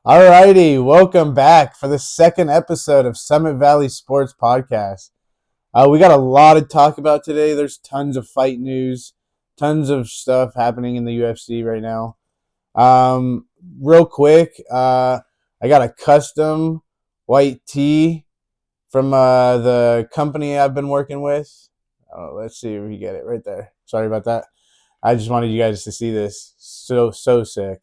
Alrighty, welcome back for the second episode of Summit Valley Sports Podcast. We got a lot to talk about today. There's tons of fight news, tons of stuff happening in the UFC right now. Real quick, I got a custom white tee from the company I've been working with. Let's see if we get it right there. Sorry about that. I just wanted you guys to see this. So sick.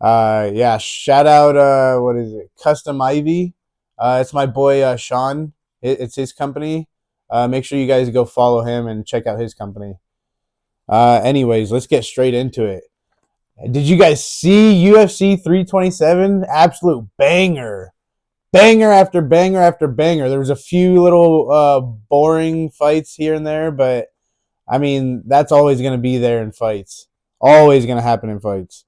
Yeah, shout out, what is it? Custom Ivy. It's my boy, Sean. It's his company. Make sure you guys go follow him and check out his company. Anyways, let's get straight into it. Did you guys see UFC 327? Absolute banger. Banger after banger after banger. There was a few little boring fights here and there, but I mean, that's always going to be there in fights. Always going to happen in fights.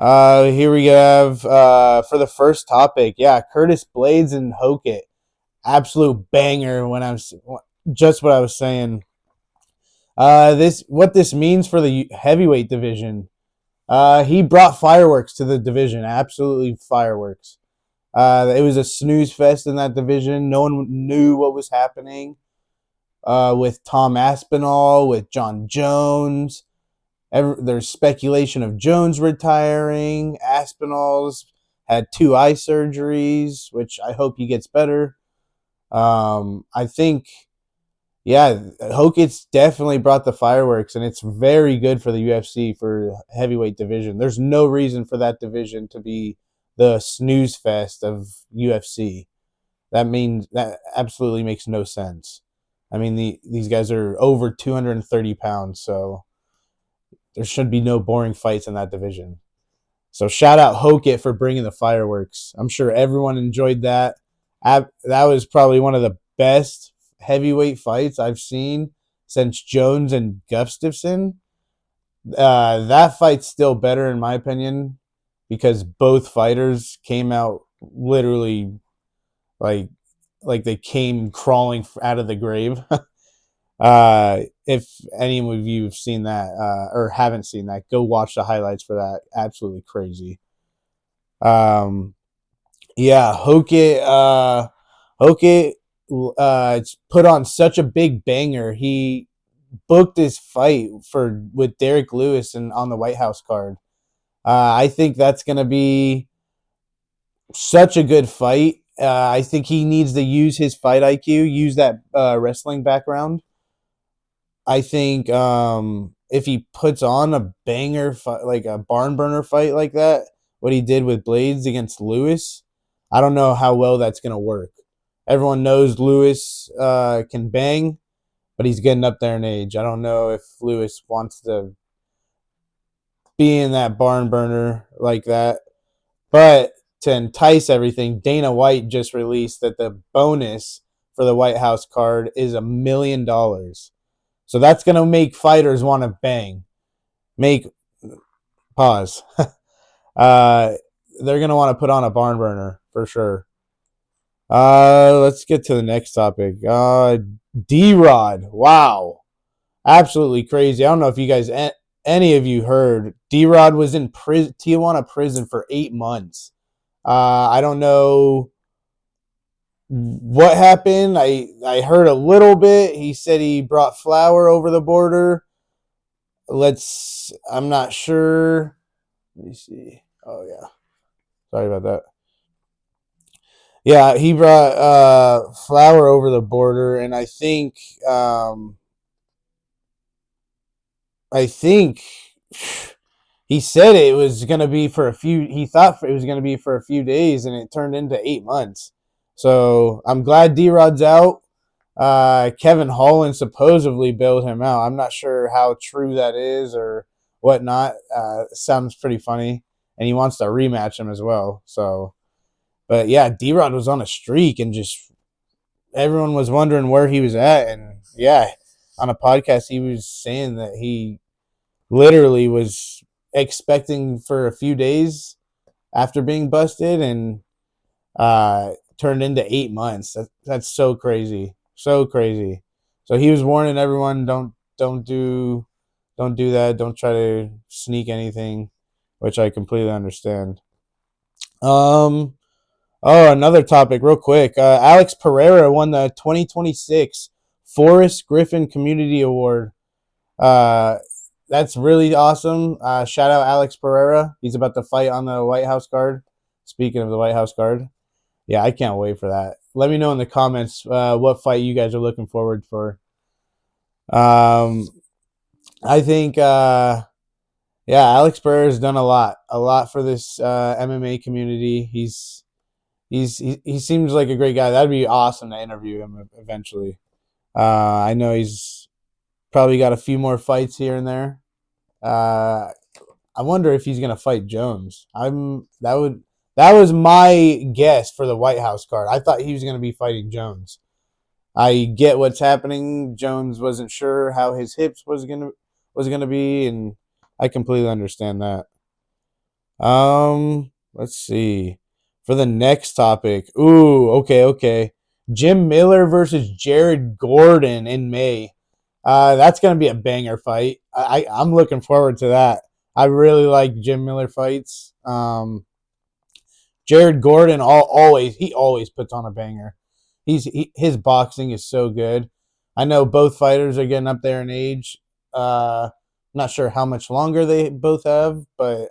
Here we have for the first topic. Yeah, Curtis Blades and Hokit. Absolute banger when I'm just what I was saying. This means for the heavyweight division. He brought fireworks to the division. Absolutely fireworks. It was a snooze fest in that division. No one knew what was happening. With Tom Aspinall, with John Jones. There's speculation of Jones retiring. Aspinall's had 2 eye surgeries, which I hope he gets better. I think, yeah, Hokit's definitely brought the fireworks, and it's very good for the UFC for heavyweight division. There's no reason for that division to be the snooze fest of UFC. That absolutely makes no sense. I mean, these guys are over 230 pounds, so there should be no boring fights in that division. So shout out Hokit for bringing the fireworks. I'm sure everyone enjoyed that. That was probably one of the best heavyweight fights I've seen since Jones and Gustafsson. That fight's still better in my opinion because both fighters came out literally like they came crawling out of the grave. If any of you have seen that or haven't seen that, go watch the highlights for that. Absolutely crazy. Yeah, Hokit, it's put on such a big banger. He booked his fight with Derek Lewis and on the White House card. I think that's gonna be such a good fight. I think he needs to use his fight IQ, use that wrestling background. I think if he puts on a banger fight, like a barn burner fight like that, what he did with Blades against Lewis, I don't know how well that's going to work. Everyone knows Lewis can bang, but he's getting up there in age. I don't know if Lewis wants to be in that barn burner like that. But to entice everything, Dana White just released that the bonus for the White House card is $1 million. So that's going to make fighters want to bang. Make pause. They're going to want to put on a barn burner for sure. Let's get to the next topic. D-Rod. Wow. Absolutely crazy. I don't know if you guys, any of you heard, D-Rod was in Tijuana prison for 8 months. I don't know what happened. I heard a little bit. He said he brought flour over the border. I'm not sure. Let me see. Oh yeah. Sorry about that. Yeah, he brought flour over the border, and I think he said it was gonna be for a few. He thought it was gonna be for a few days, and it turned into 8 months. So I'm glad D-Rod's out. Kevin Holland supposedly bailed him out. I'm not sure how true that is or whatnot. Sounds pretty funny, and he wants to rematch him as well. So, but yeah, D-Rod was on a streak, and just everyone was wondering where he was at. And yeah, on a podcast, he was saying that he literally was expecting for a few days after being busted, and turned into 8 months. That's so crazy, so crazy. So he was warning everyone, don't do that. Don't try to sneak anything, which I completely understand. Um. Oh, another topic, real quick. Alex Pereira won the 2026 Forrest Griffin Community Award. Uh, that's really awesome. Shout out Alex Pereira. He's about to fight on the White House card. Speaking of the White House card, yeah, I can't wait for that. Let me know in the comments what fight you guys are looking forward for. Um, I think, yeah, Alex Pereira has done a lot for this MMA community. He seems like a great guy. That'd be awesome to interview him eventually. I know he's probably got a few more fights here and there. Uh, I wonder if he's gonna fight Jones. That was my guess for the White House card. I thought he was gonna be fighting Jones. I get what's happening. Jones wasn't sure how his hips was gonna be, and I completely understand that. Let's see. For the next topic. Ooh, okay. Jim Miller versus Jared Gordon in May. That's gonna be a banger fight. I'm looking forward to that. I really like Jim Miller fights. Jared Gordon always puts on a banger. His boxing is so good. I know both fighters are getting up there in age. Not sure how much longer they both have, but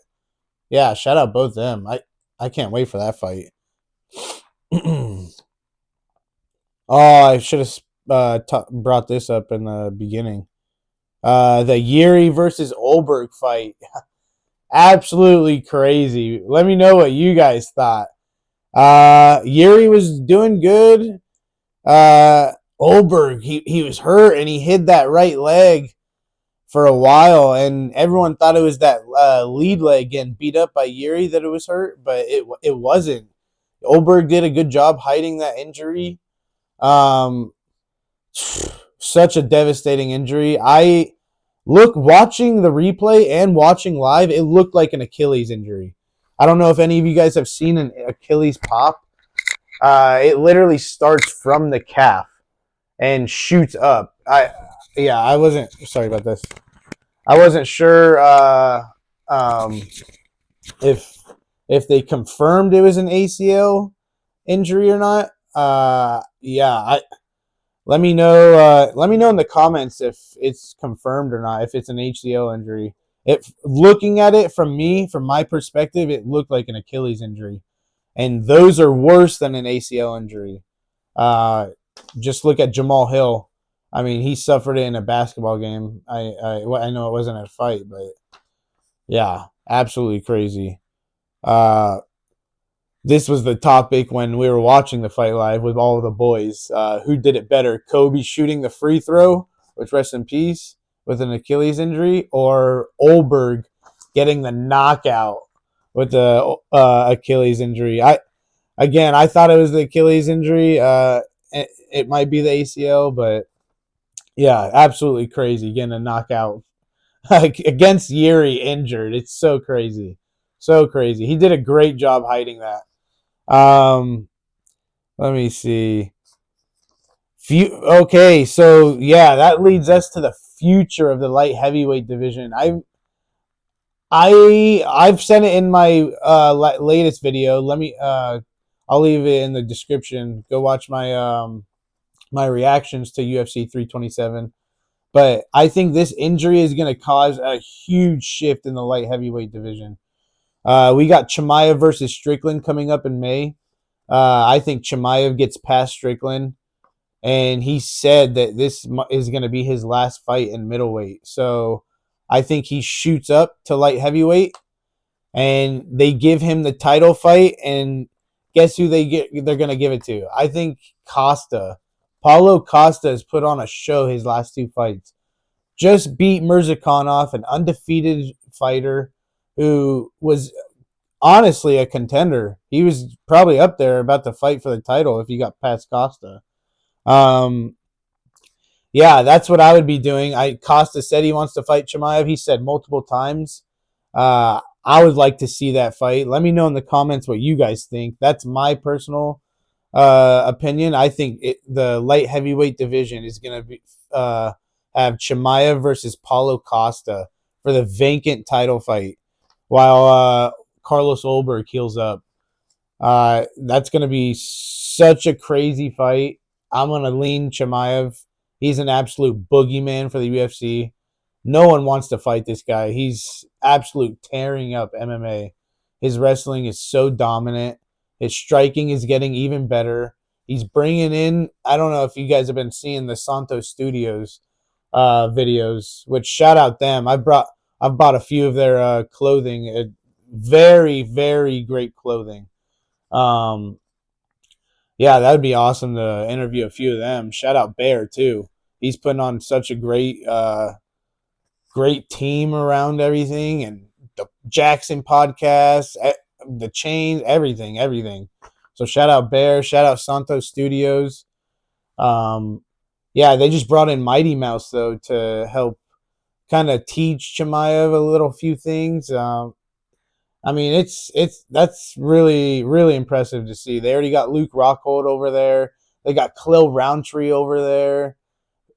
yeah, shout out both them. I can't wait for that fight. Oh, I should have brought this up in the beginning. The Yuri versus Ulberg fight. Absolutely crazy. Let me know what you guys thought. Yuri was doing good. Ulberg, he was hurt and he hid that right leg for a while, and everyone thought it was that lead leg getting beat up by Yuri that it was hurt, but it wasn't. Ulberg did a good job hiding that injury. Um, Such a devastating injury. Watching the replay and watching live, it looked like an Achilles injury. I don't know if any of you guys have seen an Achilles pop. It literally starts from the calf and shoots up. I wasn't sorry about this. I wasn't sure um, if they confirmed it was an ACL injury or not. Yeah, let me know. Let me know in the comments if it's confirmed or not. If it's an HCL injury. Looking at it from my perspective, it looked like an Achilles injury, and those are worse than an ACL injury. Uh, just look at Jamal Hill. I mean, he suffered it in a basketball game. I know it wasn't a fight, but yeah, absolutely crazy. Uh, this was the topic when we were watching the fight live with all of the boys. Who did it better? Kobe shooting the free throw, which rest in peace, with an Achilles injury, or Ulberg getting the knockout with the Achilles injury? I thought it was the Achilles injury. It might be the ACL, but yeah, absolutely crazy getting a knockout against Yuri injured. It's so crazy, so crazy. He did a great job hiding that. Um, Let me see. Okay, so yeah, that leads us to the future of the light heavyweight division. I've said it in my latest video. I'll leave it in the description. Go watch my reactions to UFC 327. But I think this injury is going to cause a huge shift in the light heavyweight division. We got Chimaev versus Strickland coming up in May. I think Chimaev gets past Strickland, and he said that this is going to be his last fight in middleweight. So I think he shoots up to light heavyweight, and they give him the title fight. And guess who they're going to give it to? I think Costa. Paulo Costa has put on a show his last two fights. Just beat Mirzakhanov, an undefeated fighter who was honestly a contender. He was probably up there about to fight for the title if he got past Costa. Um, yeah, that's what I would be doing. Costa said he wants to fight Chimaev. He said multiple times. I would like to see that fight. Let me know in the comments what you guys think. That's my personal opinion. I think the light heavyweight division is going to be have Chimaev versus Paulo Costa for the vacant title fight, while Carlos Ulberg heals up. That's going to be such a crazy fight. I'm going to lean Chimaev. He's an absolute boogeyman for the UFC. No one wants to fight this guy. He's absolute tearing up MMA. His wrestling is so dominant. His striking is getting even better. He's bringing in, I don't know if you guys have been seeing the Santos Studios videos, which shout out them. I've bought a few of their clothing. Very, very great clothing. Um, yeah, that would be awesome to interview a few of them. Shout out Bear too. He's putting on such a great team around everything, and the Jackson podcast, the chains, everything. So shout out Bear, shout out Santos Studios. Um, yeah, they just brought in Mighty Mouse though to help kind of teach Chimaev a little few things. I mean, it's that's really impressive to see. They already got Luke Rockhold over there. They got Khalil Roundtree over there.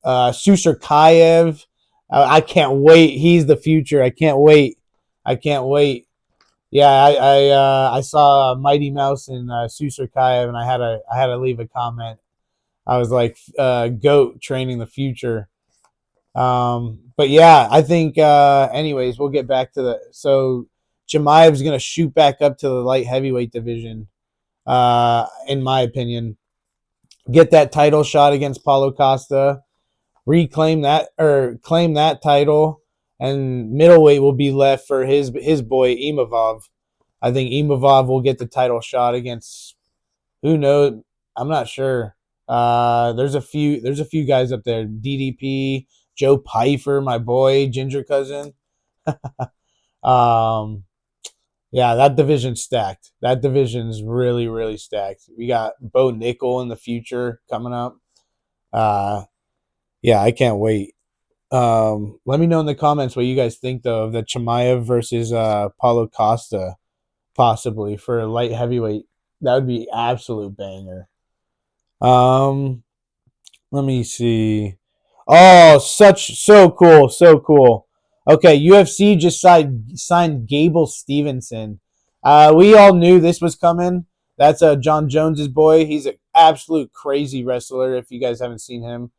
Susar Kayev. I can't wait. He's the future. I can't wait. I can't wait. Yeah, I saw Mighty Mouse and Susar Kayev, and I had to leave a comment. I was like, goat training the future. But yeah, I think. Anyways, we'll get back to the so Chimaev's gonna shoot back up to the light heavyweight division. In my opinion, get that title shot against Paulo Costa, reclaim that or claim that title, and middleweight will be left for his boy Imavov. I think Imavov will get the title shot against who knows. I'm not sure. There's a few guys up there. DDP, Joe Pfeiffer, my boy, Ginger Cousin. Um, yeah, that division's stacked. That division's really stacked. We got Bo Nickel in the future coming up. Uh, yeah, I can't wait. Let me know in the comments what you guys think though of the Chimaev versus Paulo Costa possibly for light heavyweight. That would be absolute banger. Um, Let me see. Oh, so cool, so cool. Okay, UFC just signed Gable Stevenson. We all knew this was coming. That's John Jones's boy. He's an absolute crazy wrestler. If you guys haven't seen him,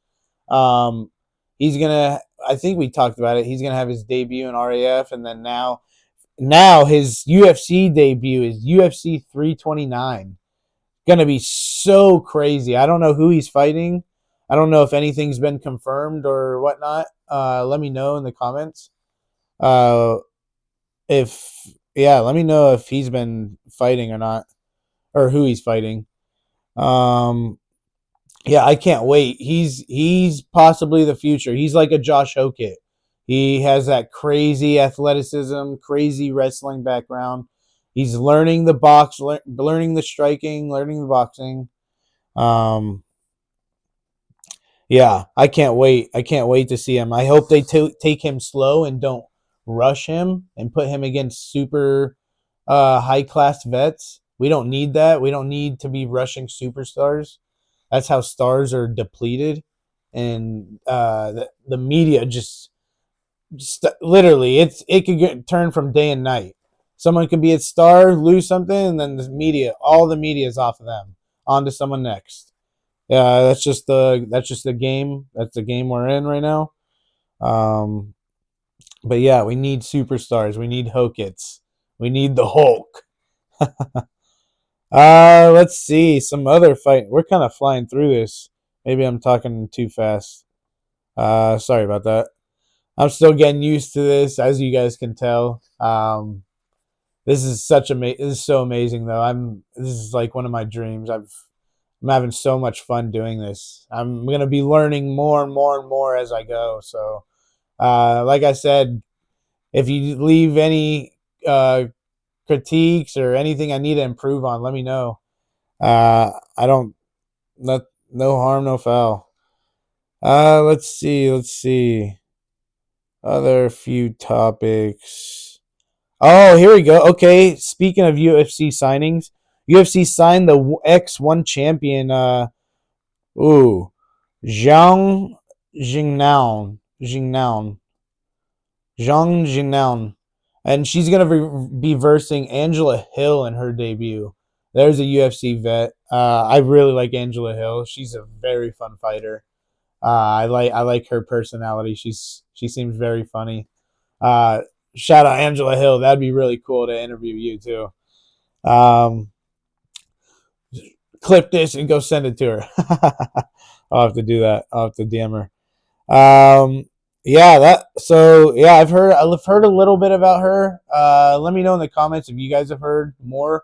um, he's gonna. I think we talked about it. He's gonna have his debut in RAF, and then now his UFC debut is UFC 329. Gonna be so crazy. I don't know who he's fighting. I don't know if anything's been confirmed or whatnot. Let me know in the comments. Uh, if yeah, let me know if he's been fighting or not, or who he's fighting. Um, yeah, I can't wait. He's possibly the future. He's like a Josh Hokett. He has that crazy athleticism, crazy wrestling background. He's learning the box, learning the striking, learning the boxing. Um, yeah, I can't wait. I can't wait to see him. I hope they take him slow and don't rush him and put him against super high class vets. We don't need that. We don't need to be rushing superstars. That's how stars are depleted, and the media just literally it could get turned from day and night. Someone could be a star, lose something, and then all the media is off of them, on to someone next. Yeah, that's just the game. That's the game we're in right now. Um, but yeah, we need superstars. We need Hokets. We need the Hulk. Let's see some other fight. We're kind of flying through this. Maybe I'm talking too fast. Sorry about that. I'm still getting used to this, as you guys can tell. This is so amazing though. This is like one of my dreams. I'm having so much fun doing this. I'm gonna be learning more and more and more as I go. So, like I said, if you leave any critiques or anything I need to improve on, let me know. I don't not no harm, no foul. Let's see. Other few topics. Oh, here we go. Okay, speaking of UFC signings, UFC signed the X1 champion. Ooh, Zhang Jingnaon, Zhang Jingnaon, and she's gonna be versing Angela Hill in her debut. there's a UFC vet. I really like Angela Hill. She's a very fun fighter. I like her personality. She seems very funny. Uh, Shout out Angela Hill. That'd be really cool to interview you too. Um, Clip this and go send it to her. I'll have to do that. I'll have to DM her. Yeah, that. So yeah, I've heard a little bit about her. Let me know in the comments if you guys have heard more.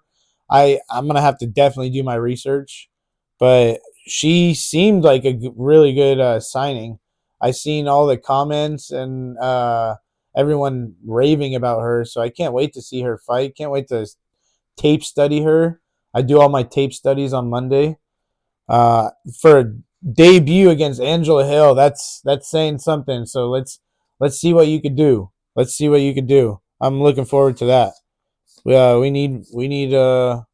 I'm gonna have to definitely do my research, but she seemed like a really good signing. I seen all the comments and everyone raving about her, so I can't wait to see her fight. Can't wait to tape study her. I do all my tape studies on Monday. For a debut against Angela Hill, that's saying something. So let's see what you could do. Let's see what you could do. I'm looking forward to that. We need a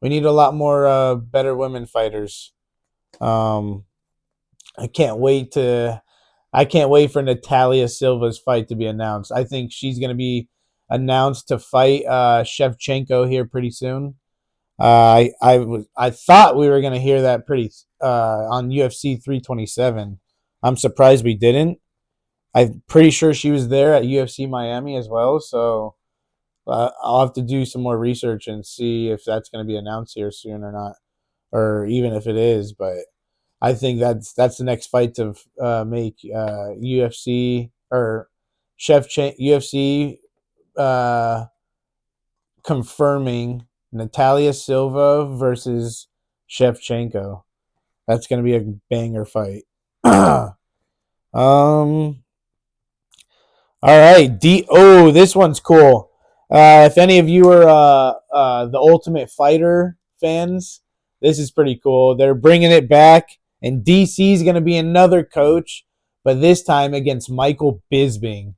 lot more better women fighters. Um, I can't wait to I can't wait for Natalia Silva's fight to be announced. I think she's going to be announced to fight Shevchenko here pretty soon. I thought we were gonna hear that pretty on UFC 327. I'm surprised we didn't. I'm pretty sure she was there at UFC Miami as well. So I'll have to do some more research and see if that's going to be announced here soon or not, or even if it is. But I think that's the next fight to make UFC or UFC uh, confirming Natalia Silva versus Shevchenko. That's going to be a banger fight. um. All right. This one's cool. If any of you are the Ultimate Fighter fans, this is pretty cool. They're bringing it back, and DC is going to be another coach, but this time against Michael Bisping.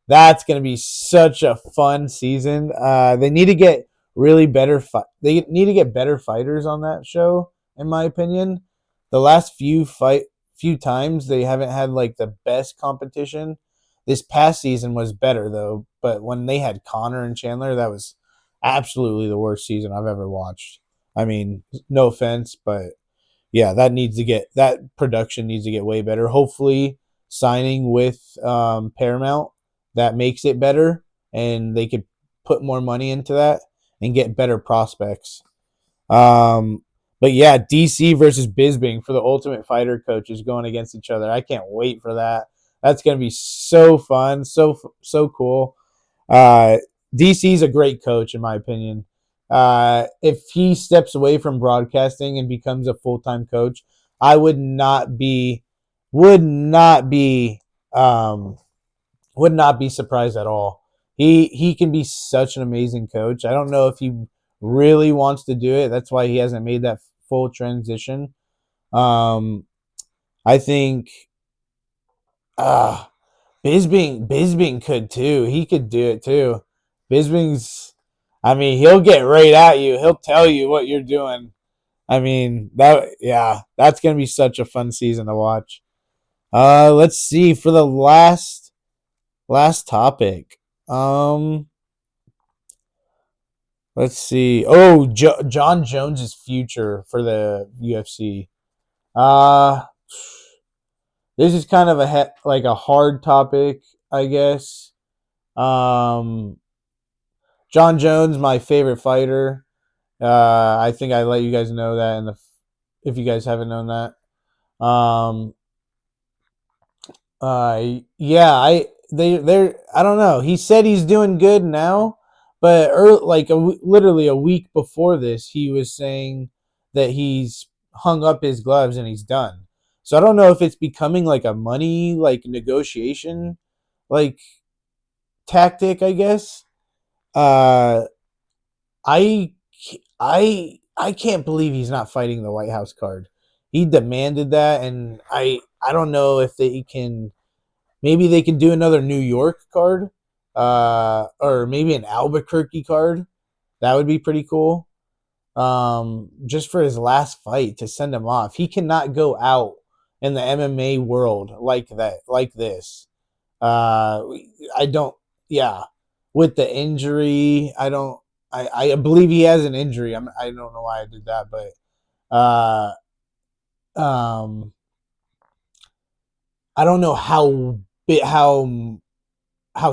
That's going to be such a fun season. They need to get really better. They need to get better fighters on that show, in my opinion. The last few times they haven't had like the best competition. This past season was better though, but when they had Connor and Chandler, that was absolutely the worst season I've ever watched. I mean, no offense, but yeah, that production needs to get way better. Hopefully, signing with Paramount that makes it better, and they could put more money into that and get better prospects. Um, but yeah, DC versus Bisbing for the Ultimate Fighter coaches going against each other. I can't wait for that. That's gonna be so fun, so cool. Uh, DC's a great coach in my opinion. If he steps away from broadcasting and becomes a full time coach, I would not be um, would not be surprised at all. He can be such an amazing coach. I don't know if he really wants to do it. That's why he hasn't made that full transition. Um, I think uh Bisbing could too. He could do it too. Bisbing's I mean, he'll get right at you. He'll tell you what you're doing. I mean, that's going to be such a fun season to watch. Let's see for the last topic. Um let's see. Oh, John Jones's future for the UFC. Uh this is kind of like a hard topic, I guess. Um John Jones, my favorite fighter. I think I let you guys know that if you guys haven't known that. Yeah, they're I don't know. He said he's doing good now, but literally a week before this, he was saying that he's hung up his gloves and he's done. So I don't know if it's becoming like a money like negotiation like tactic, I guess. Uh I I can't believe he's not fighting the White House card. He demanded that, and I don't know if they can. Maybe they can do another New York card, or maybe an Albuquerque card. That would be pretty cool. Just for his last fight to send him off. He cannot go out in the MMA world like that, like this. I don't. Yeah, with the injury, I believe he has an injury. I don't know why I did that, but uh, um, I don't know how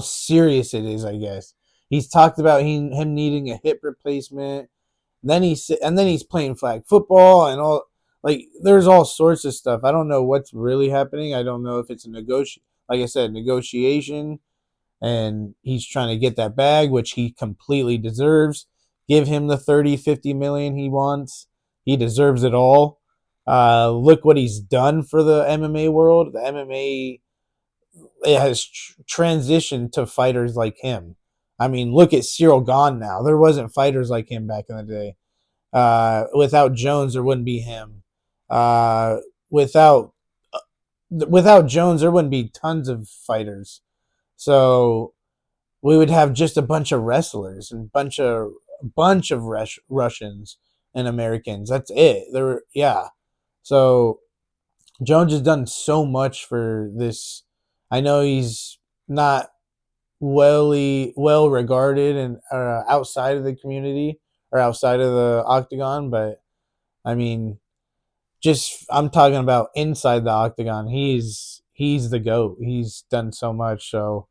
serious it is. I guess he's talked about him needing a hip replacement. Then he's playing flag football and all. Like there's all sorts of stuff. I don't know what's really happening. I don't know if it's a like I said, negotiation, and he's trying to get that bag, which he completely deserves. Give him the 30, 50 million he wants. He deserves it all. Look what he's done for the MMA world. The MMA, it has transitioned to fighters like him. I mean, look at Cyril Gahn now. There wasn't fighters like him back in the day. Without Jones, there wouldn't be him. Uh, without without Jones, there wouldn't be tons of fighters. So we would have just a bunch of wrestlers and bunch of Russians and Americans. That's it. Yeah. So Jones has done so much for this. I know he's not well regarded and outside of the community or outside of the octagon, but I mean, just I'm talking about inside the octagon. He's the goat. He's done so much. So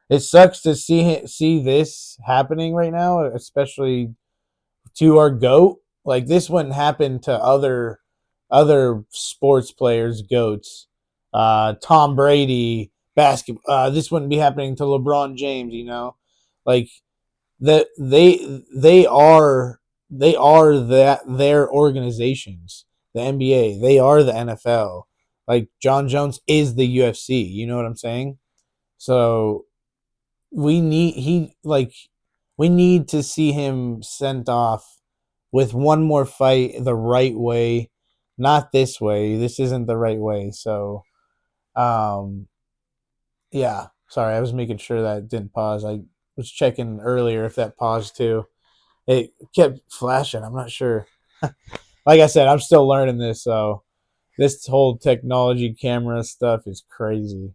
it sucks to see this happening right now, especially to our goat. Like this wouldn't happen to other sports players, goats. Tom Brady, basketball. This wouldn't be happening to LeBron James. Like that they are that their organizations. The NBA, they are the NFL. Like John Jones is the UFC. You know what I'm saying? So we need he like we need to see him sent off with one more fight the right way, not this way. This isn't the right way. So um yeah, sorry, I was making sure that it didn't pause. I was checking earlier if that paused too. It kept flashing. I'm not sure. Like I said, I'm still learning this, so this whole technology camera stuff is crazy.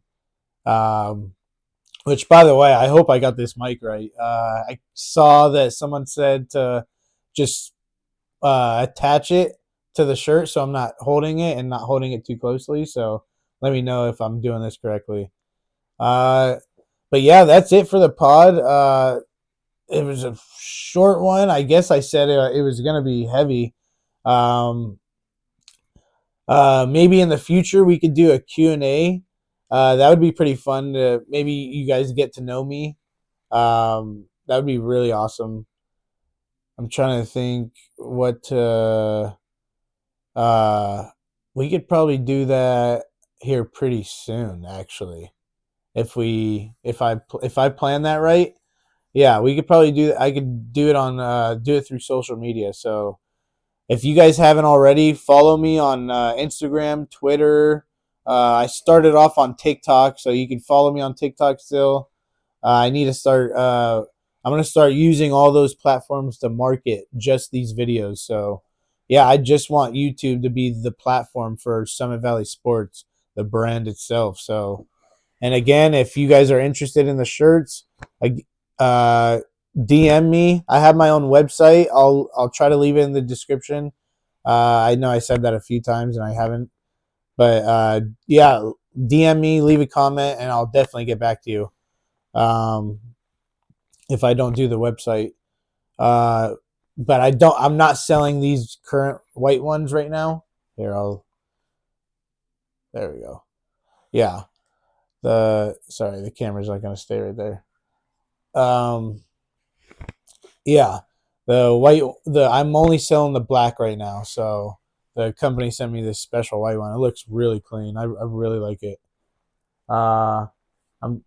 Um Which, by the way, I hope I got this mic right. I saw that someone said to just attach it to the shirt so I'm not holding it and not holding it too closely. So let me know if I'm doing this correctly. Uh, but yeah, that's it for the pod. It was a short one. I guess I said it was going to be heavy. Um, Maybe in the future we could do a Q&A. That would be pretty fun to maybe you guys get to know me. That would be really awesome. I'm trying to think what to, uh, we could probably do that here pretty soon, actually. If I plan that right, yeah, we could probably do. I could do it on do it through social media. So if you guys haven't already, follow me on Instagram, Twitter. I started off on TikTok, so you can follow me on TikTok still. I need to start. I'm gonna start using all those platforms to market just these videos. So, yeah, I just want YouTube to be the platform for Summit Valley Sports, the brand itself. So, and again, if you guys are interested in the shirts, uh, DM me. I have my own website. I'll try to leave it in the description. I know I said that a few times and I haven't, but yeah, DM me, leave a comment, and I'll definitely get back to you. Um, if I don't do the website. Uh, but I'm not selling these current white ones right now. Here, there we go. Yeah. The camera's not going to stay right there. Um, yeah. I'm only selling the black right now. So the company sent me this special white one. It looks really clean. I really like it. I'm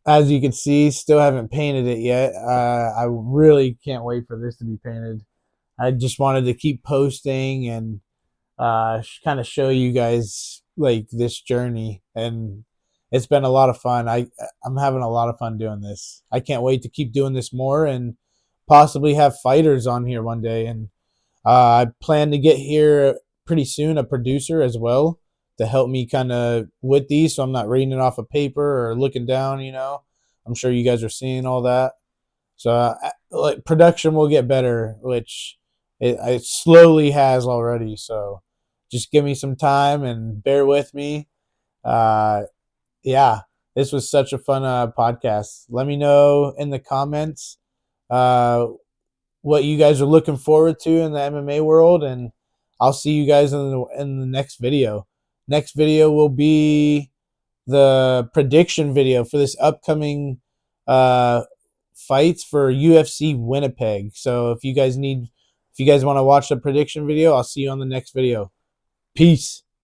As you can see, still haven't painted it yet. I really can't wait for this to be painted. I just wanted to keep posting and kind of show you guys like this journey, and it's been a lot of fun. I'm having a lot of fun doing this. I can't wait to keep doing this more and possibly have fighters on here one day. And I plan to get here pretty soon a producer as well to help me kind of with these, so I'm not reading it off a paper or looking down. I'm sure you guys are seeing all that. So like production will get better, which it slowly has already. So just give me some time and bear with me. Uh, yeah, this was such a fun podcast. Let me know in the comments uh, what you guys are looking forward to in the MMA world, and I'll see you guys in the next video. Next video will be the prediction video for this upcoming uh, fights for UFC Winnipeg. So if you guys want to watch the prediction video, I'll see you on the next video. Peace.